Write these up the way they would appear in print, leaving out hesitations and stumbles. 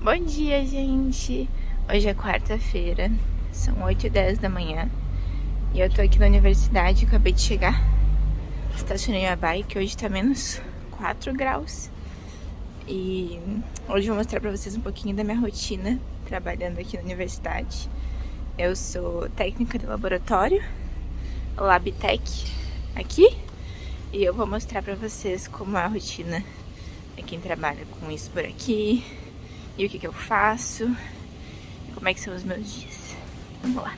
Bom dia, gente! Hoje é quarta-feira, são 8h10 da manhã e eu tô aqui na universidade, acabei de chegar. Estacionei a bike, hoje tá menos 4 graus. E hoje eu vou mostrar pra vocês um pouquinho da minha rotina trabalhando aqui na universidade. Eu sou técnica de laboratório, Labtech, aqui. E eu vou mostrar pra vocês como é a rotina de quem trabalha com isso por aqui. E o que eu faço, e como é que são os meus dias. Vamos lá.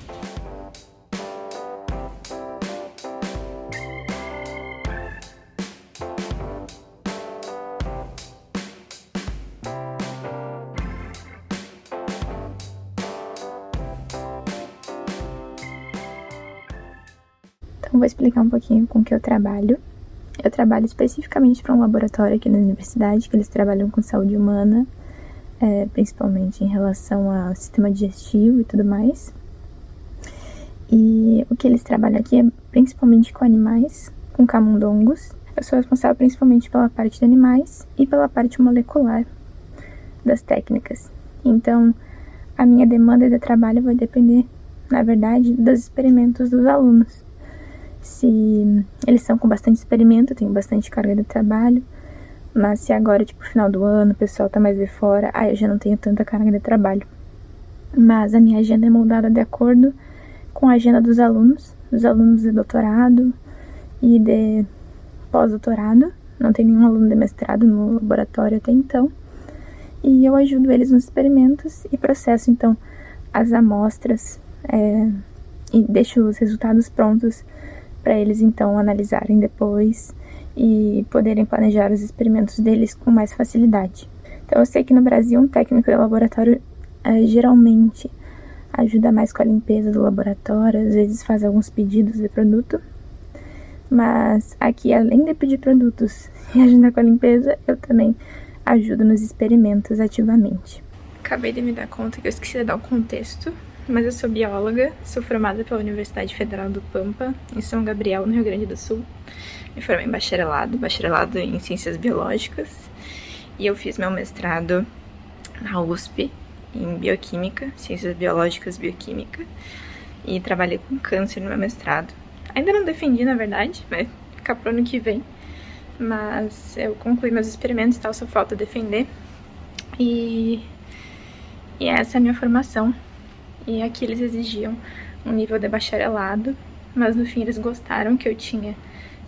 Então vou explicar um pouquinho com o que eu trabalho. Eu trabalho especificamente para um laboratório aqui na universidade, que eles trabalham com saúde humana, principalmente em relação ao sistema digestivo e tudo mais. E o que eles trabalham aqui é principalmente com animais, com camundongos. Eu sou responsável principalmente pela parte de animais e pela parte molecular das técnicas. Então, a minha demanda de trabalho vai depender, na verdade, dos experimentos dos alunos. Se eles são com bastante experimento, tem bastante carga de trabalho, mas se agora, tipo, final do ano, o pessoal tá mais de fora, aí eu já não tenho tanta carga de trabalho. Mas a minha agenda é moldada de acordo com a agenda dos alunos de doutorado e de pós-doutorado. Não tem nenhum aluno de mestrado no laboratório até então. E eu ajudo eles nos experimentos e processo, então, as amostras e deixo os resultados prontos para eles, então, analisarem depois e poderem planejar os experimentos deles com mais facilidade. Então, eu sei que no Brasil um técnico de laboratório geralmente ajuda mais com a limpeza do laboratório, às vezes faz alguns pedidos de produto, mas aqui, além de pedir produtos e ajudar com a limpeza, eu também ajudo nos experimentos ativamente. Acabei de me dar conta que eu esqueci de dar o contexto, mas eu sou bióloga, sou formada pela Universidade Federal do Pampa, em São Gabriel, no Rio Grande do Sul. Me formei em bacharelado em Ciências Biológicas, e eu fiz meu mestrado na USP, em Bioquímica, Ciências Biológicas, Bioquímica, e trabalhei com câncer no meu mestrado. Ainda não defendi, na verdade, vai ficar pro ano que vem, mas eu concluí meus experimentos e tal, só falta defender, e essa é a minha formação. E aqui eles exigiam um nível de bacharelado, mas no fim eles gostaram que eu tinha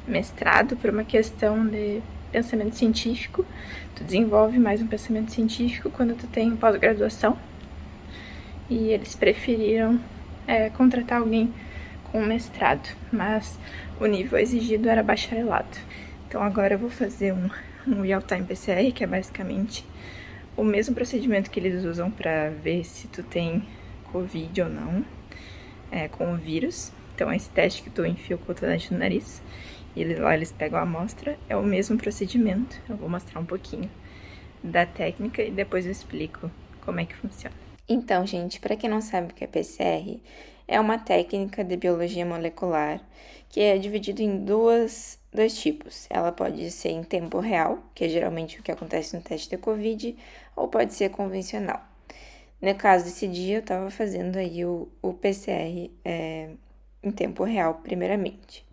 mestrado por uma questão de pensamento científico. Tu desenvolve mais um pensamento científico quando tu tem pós-graduação. E eles preferiram contratar alguém com mestrado, mas o nível exigido era bacharelado. Então agora eu vou fazer um real-time PCR, que é basicamente o mesmo procedimento que eles usam para ver se tu tem Covid ou não, com o vírus. Então esse teste que tu enfia o cotonete no nariz e lá eles pegam a amostra, é o mesmo procedimento. Eu vou mostrar um pouquinho da técnica e depois eu explico como é que funciona. Então, gente, para quem não sabe o que é PCR, é uma técnica de biologia molecular que é dividida em dois tipos. Ela pode ser em tempo real, que é geralmente o que acontece no teste de Covid, ou pode ser convencional. No caso desse dia, eu estava fazendo aí o PCR em tempo real, primeiramente.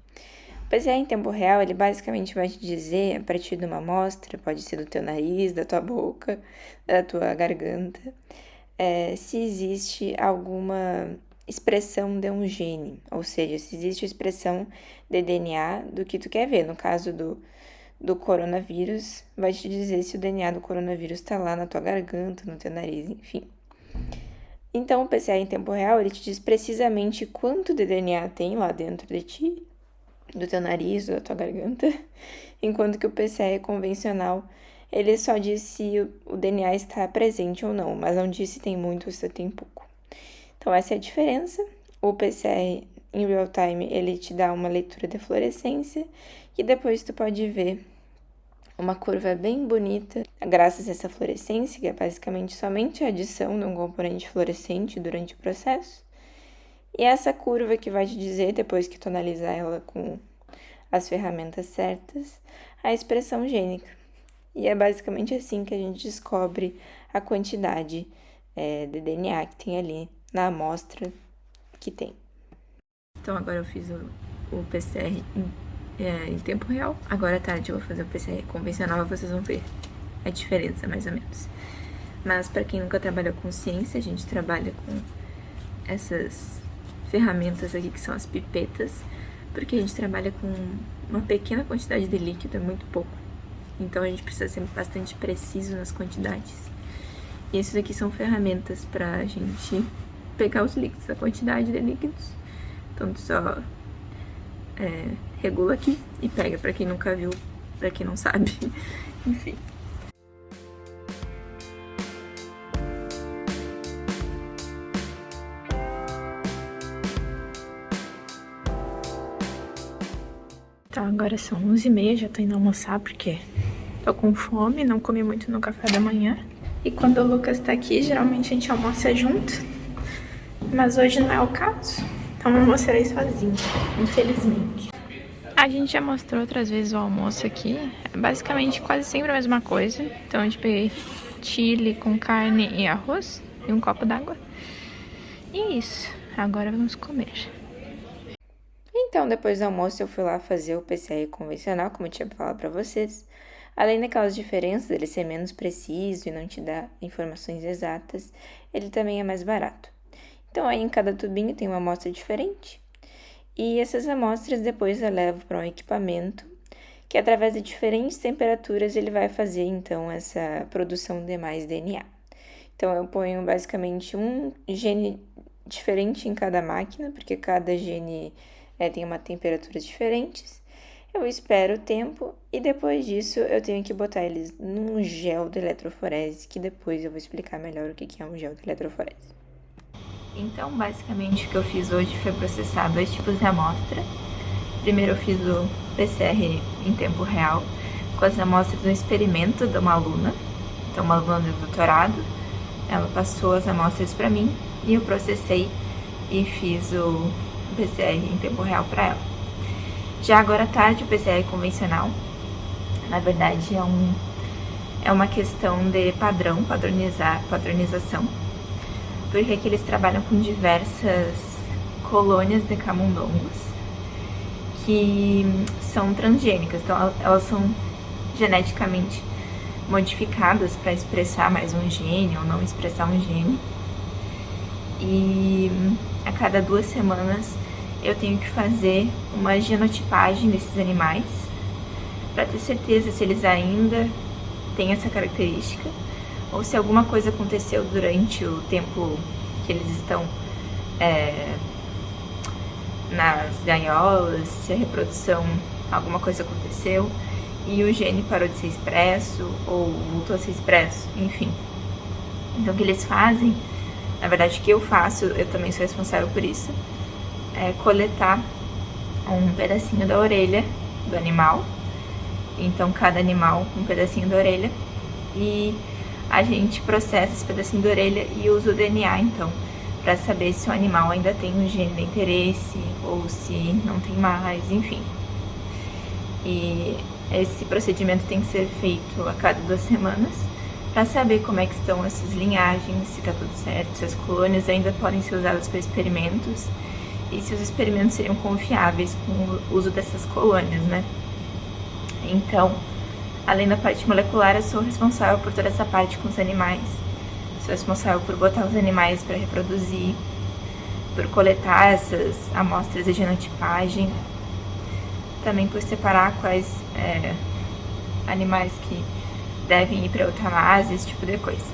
O PCR em tempo real, ele basicamente vai te dizer, a partir de uma amostra, pode ser do teu nariz, da tua boca, da tua garganta, se existe alguma expressão de um gene, ou seja, se existe expressão de DNA do que tu quer ver. No caso do coronavírus, vai te dizer se o DNA do coronavírus está lá na tua garganta, no teu nariz, enfim. Então, o PCR em tempo real, ele te diz precisamente quanto de DNA tem lá dentro de ti, do teu nariz, da tua garganta, enquanto que o PCR convencional, ele só diz se o DNA está presente ou não, mas não diz se tem muito ou se tem pouco. Então, essa é a diferença. O PCR em real time, ele te dá uma leitura de fluorescência e depois tu pode ver uma curva bem bonita, graças a essa fluorescência, que é basicamente somente a adição de um componente fluorescente durante o processo. E essa curva que vai te dizer, depois que tu analisar ela com as ferramentas certas, a expressão gênica. E é basicamente assim que a gente descobre a quantidade de DNA que tem ali na amostra que tem. Então agora eu fiz o PCR em tempo real. Agora à tarde eu vou fazer o PCR convencional e vocês vão ver a diferença, mais ou menos. Mas para quem nunca trabalhou com ciência, a gente trabalha com essas ferramentas aqui que são as pipetas, porque a gente trabalha com uma pequena quantidade de líquido, é muito pouco. Então a gente precisa ser bastante preciso nas quantidades. E esses aqui são ferramentas pra gente pegar os líquidos, a quantidade de líquidos. Então tu só regula aqui e pega, pra quem nunca viu, pra quem não sabe. Enfim. Então agora são 11h30, já tô indo almoçar porque tô com fome, não comi muito no café da manhã. E quando o Lucas tá aqui, geralmente a gente almoça junto, mas hoje não é o caso, então eu almoçarei sozinho, infelizmente. A gente já mostrou outras vezes o almoço aqui, é basicamente quase sempre a mesma coisa. Então a gente peguei chili com carne e arroz e um copo d'água. E é isso, agora vamos comer. Então, depois do almoço, eu fui lá fazer o PCR convencional, como eu tinha falado pra vocês. Além daquelas diferenças dele ser menos preciso e não te dar informações exatas, ele também é mais barato. Então, aí em cada tubinho tem uma amostra diferente. E essas amostras depois eu levo para um equipamento que, através de diferentes temperaturas, ele vai fazer, então, essa produção de mais DNA. Então, eu ponho basicamente um gene diferente em cada máquina, porque cada gene tem uma temperaturas diferentes. Eu espero o tempo e depois disso eu tenho que botar eles num gel de eletroforese, que depois eu vou explicar melhor o que é um gel de eletroforese. Então, basicamente, o que eu fiz hoje foi processar 2 tipos de amostra. Primeiro eu fiz o PCR em tempo real, com as amostras do experimento de uma aluna. Então, uma aluna de doutorado, ela passou as amostras para mim e eu processei e fiz o PCR em tempo real para ela. Já agora à tarde, o PCR convencional, na verdade, é uma questão de padronização, porque aqui eles trabalham com diversas colônias de camundongos que são transgênicas, então elas são geneticamente modificadas para expressar mais um gene ou não expressar um gene. E a cada 2 semanas eu tenho que fazer uma genotipagem desses animais para ter certeza se eles ainda têm essa característica ou se alguma coisa aconteceu durante o tempo que eles estão nas gaiolas, se a reprodução, alguma coisa aconteceu e o gene parou de ser expresso ou voltou a ser expresso, enfim. Então o que eles fazem, na verdade o que eu faço, eu também sou responsável por isso, é coletar um pedacinho da orelha do animal. Então cada animal um pedacinho da orelha e a gente processa esse pedacinho da orelha e usa o DNA então para saber se o animal ainda tem um gene de interesse ou se não tem mais, enfim. E esse procedimento tem que ser feito a cada 2 semanas para saber como é que estão essas linhagens, se está tudo certo, se as colônias ainda podem ser usadas para experimentos e se os experimentos seriam confiáveis com o uso dessas colônias, né? Então, além da parte molecular, eu sou responsável por toda essa parte com os animais. Sou responsável por botar os animais para reproduzir, por coletar essas amostras de genotipagem, também por separar quais animais que devem ir para eutanásia, esse tipo de coisa.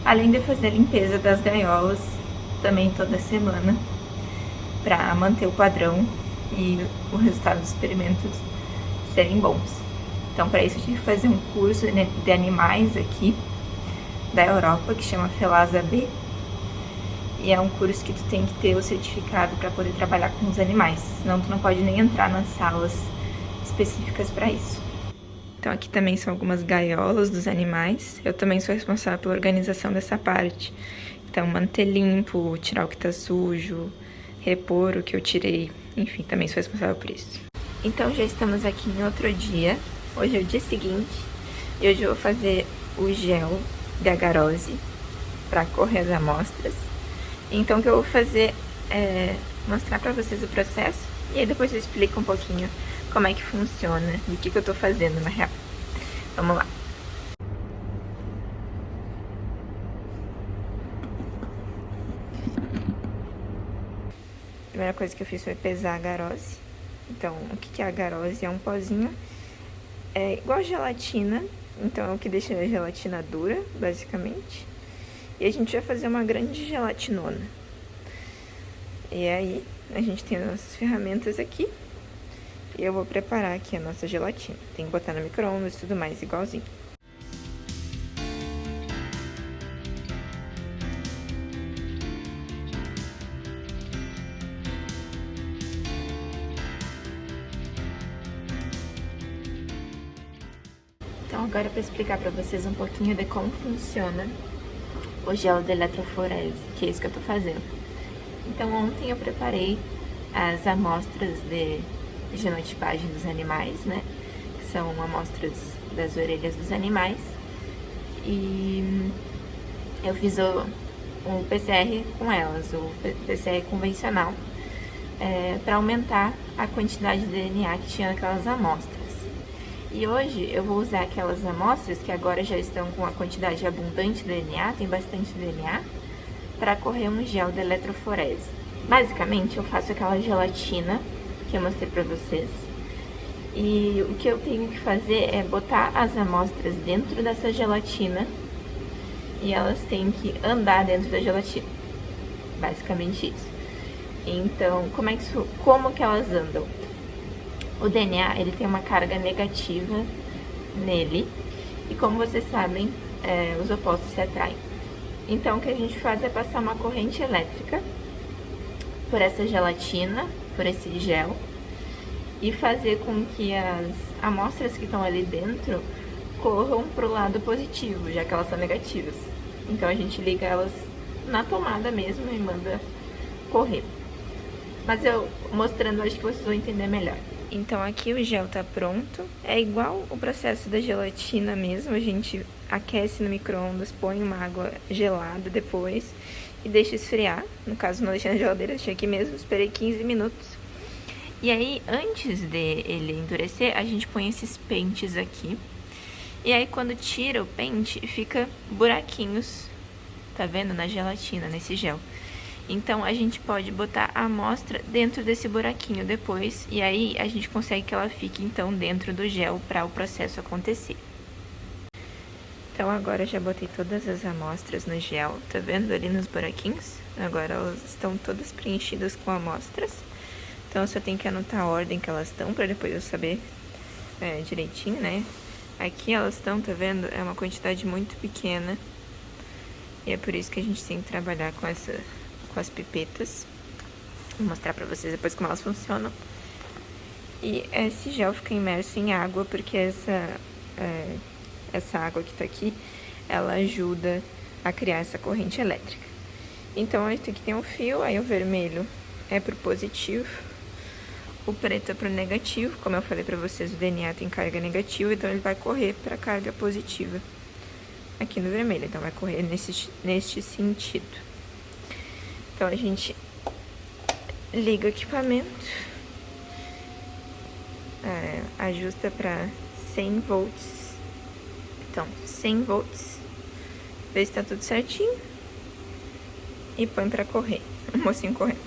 Além de fazer a limpeza das gaiolas, também toda semana, para manter o padrão e o resultado dos experimentos serem bons. Então, para isso eu tive que fazer um curso de animais aqui da Europa, que chama Felasa B. E é um curso que tu tem que ter o certificado para poder trabalhar com os animais, senão tu não pode nem entrar nas salas específicas para isso. Então aqui também são algumas gaiolas dos animais. Eu também sou responsável pela organização dessa parte. Então manter limpo, tirar o que tá sujo, repor o que eu tirei, enfim, também sou responsável por isso. Então já estamos aqui em outro dia, hoje é o dia seguinte, e hoje eu vou fazer o gel de agarose para correr as amostras. Então o que eu vou fazer é mostrar para vocês o processo e aí depois eu explico um pouquinho como é que funciona e o que eu tô fazendo na real. Vamos lá. A primeira coisa que eu fiz foi pesar a agarose. Então, o que é a agarose? É um pozinho, é igual gelatina, então é o que deixa a gelatina dura, basicamente. E a gente vai fazer uma grande gelatinona. E aí, a gente tem as nossas ferramentas aqui. E eu vou preparar aqui a nossa gelatina. Tem que botar no micro-ondas e tudo mais, igualzinho. Então agora para explicar para vocês um pouquinho de como funciona o gel de eletroforese, que é isso que eu tô fazendo. Então ontem eu preparei as amostras de genotipagem dos animais, né? Que são amostras das orelhas dos animais. E eu fiz o PCR com elas, o PCR convencional, para aumentar a quantidade de DNA que tinha naquelas amostras. E hoje eu vou usar aquelas amostras que agora já estão com a quantidade abundante de DNA, tem bastante DNA, para correr um gel de eletroforese. Basicamente eu faço aquela gelatina que eu mostrei para vocês. E o que eu tenho que fazer é botar as amostras dentro dessa gelatina e elas têm que andar dentro da gelatina. Basicamente isso. Então, como que elas andam? O DNA, ele tem uma carga negativa nele e como vocês sabem, os opostos se atraem. Então, o que a gente faz é passar uma corrente elétrica por essa gelatina, por esse gel, e fazer com que as amostras que estão ali dentro corram para o lado positivo, já que elas são negativas. Então, a gente liga elas na tomada mesmo e manda correr. Mas eu mostrando, acho que vocês vão entender melhor. Então aqui o gel tá pronto, é igual o processo da gelatina mesmo, a gente aquece no micro-ondas, põe uma água gelada depois e deixa esfriar. No caso não deixei na geladeira, deixei aqui mesmo, esperei 15 minutos. E aí antes de ele endurecer, a gente põe esses pentes aqui. E aí quando tira o pente, fica buraquinhos, tá vendo? Na gelatina, nesse gel. Então, a gente pode botar a amostra dentro desse buraquinho depois, e aí a gente consegue que ela fique, então, dentro do gel para o processo acontecer. Então, agora eu já botei todas as amostras no gel, tá vendo ali nos buraquinhos? Agora elas estão todas preenchidas com amostras. Então, eu só tenho que anotar a ordem que elas estão, para depois eu saber direitinho, né? Aqui elas estão, tá vendo? É uma quantidade muito pequena, e é por isso que a gente tem que trabalhar com as pipetas. Vou mostrar pra vocês depois como elas funcionam. E esse gel fica imerso em água, porque essa água que tá aqui, ela ajuda a criar essa corrente elétrica. Então, aqui tem um fio, aí o vermelho é pro positivo, o preto é pro negativo. Como eu falei pra vocês, o DNA tem carga negativa, então ele vai correr pra carga positiva aqui no vermelho. Então, vai correr neste sentido. Então, a gente liga o equipamento, ajusta para 100 volts. Então, 100 volts, vê se tá tudo certinho e põe para correr, o mocinho correndo.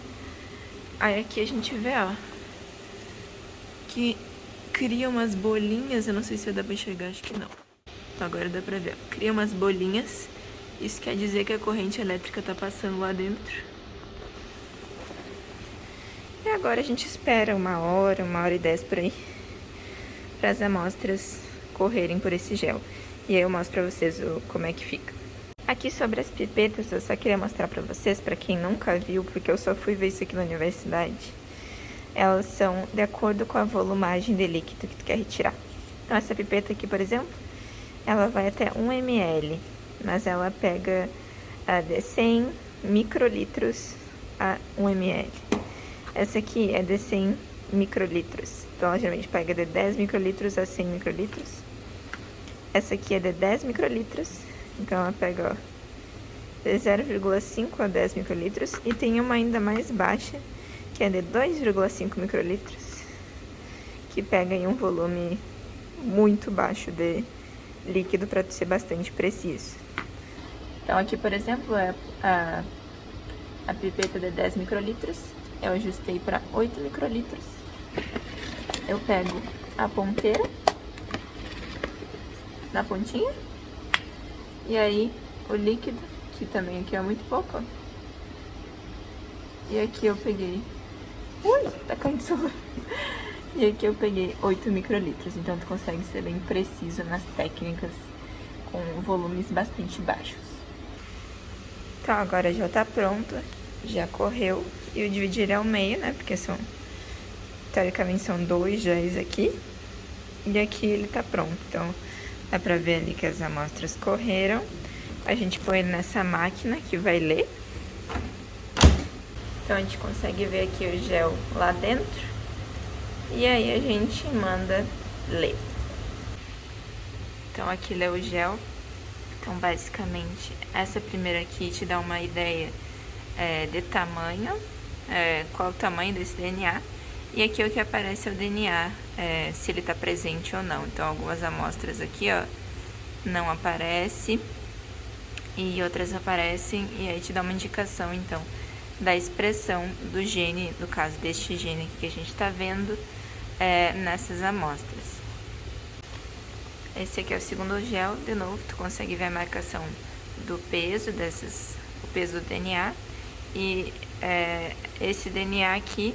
Aí aqui a gente vê, ó, que cria umas bolinhas, eu não sei se vai dar pra enxergar, acho que não. Então, agora dá pra ver, ó. Cria umas bolinhas, isso quer dizer que a corrente elétrica tá passando lá dentro. E agora a gente espera 1h e 10 por aí, para as amostras correrem por esse gel. E aí eu mostro pra vocês como é que fica. Aqui sobre as pipetas, eu só queria mostrar pra vocês, pra quem nunca viu, porque eu só fui ver isso aqui na universidade. Elas são de acordo com a volumagem de líquido que tu quer retirar. Então essa pipeta aqui, por exemplo, ela vai até 1 ml, mas ela pega de 100 microlitros a 1 ml. Essa aqui é de 100 microlitros, então ela geralmente pega de 10 microlitros a 100 microlitros. Essa aqui é de 10 microlitros Então ela pega, ó, de 0,5 a 10 microlitros. E tem uma ainda mais baixa, que é de 2,5 microlitros, que pega em um volume muito baixo de líquido para ser bastante preciso. Então aqui, por exemplo, é a pipeta de 10 microlitros. Eu ajustei para 8 microlitros. Eu pego a ponteira na pontinha. E aí o líquido, que também aqui é muito pouco, ó. E aqui eu peguei... Ui, tá caindo sua. E aqui eu peguei 8 microlitros. Então tu consegue ser bem preciso nas técnicas com volumes bastante baixos. Então agora já tá pronto, já correu. E eu dividi ele ao meio, né? Porque teoricamente são 2 géis aqui. E aqui ele tá pronto. Então dá pra ver ali que as amostras correram. A gente põe ele nessa máquina que vai ler. Então a gente consegue ver aqui o gel lá dentro. E aí a gente manda ler. Então aqui lê o gel. Então basicamente essa primeira aqui te dá uma ideia de tamanho, qual o tamanho desse DNA. E aqui o que aparece é o DNA, se ele está presente ou não. Então algumas amostras aqui, ó, não aparece e outras aparecem, e aí te dá uma indicação então da expressão do gene, no caso deste gene aqui que a gente está vendo, nessas amostras. Esse aqui é o segundo gel. De novo, tu consegue ver a marcação do peso o peso do DNA. E esse DNA aqui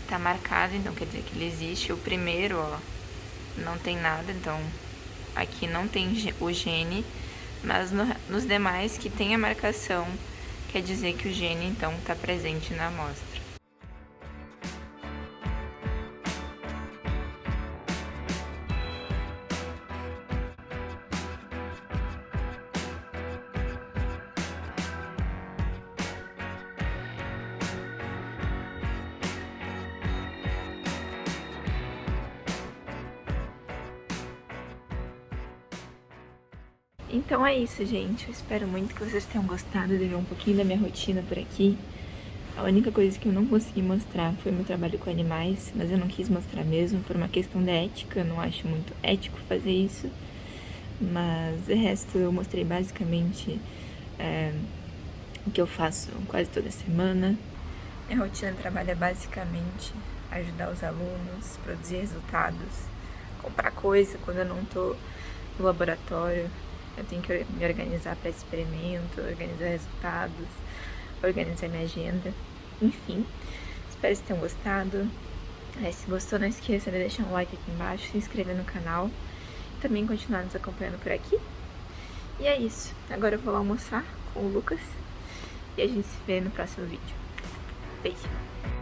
tá marcado, então quer dizer que ele existe. O primeiro, ó, não tem nada, então aqui não tem o gene, mas nos demais que tem a marcação, quer dizer que o gene então tá presente na amostra. Então é isso, gente. Eu espero muito que vocês tenham gostado de ver um pouquinho da minha rotina por aqui. A única coisa que eu não consegui mostrar foi meu trabalho com animais, mas eu não quis mostrar mesmo por uma questão de ética. Eu não acho muito ético fazer isso. Mas o resto eu mostrei basicamente o que eu faço quase toda semana. Minha rotina de trabalho é basicamente ajudar os alunos, produzir resultados, comprar coisa quando eu não tô no laboratório. Eu tenho que me organizar para experimento, organizar resultados, organizar minha agenda. Enfim, espero que tenham gostado. Se gostou, não esqueça de deixar um like aqui embaixo, se inscrever no canal e também continuar nos acompanhando por aqui. E é isso. Agora eu vou lá almoçar com o Lucas e a gente se vê no próximo vídeo. Beijo!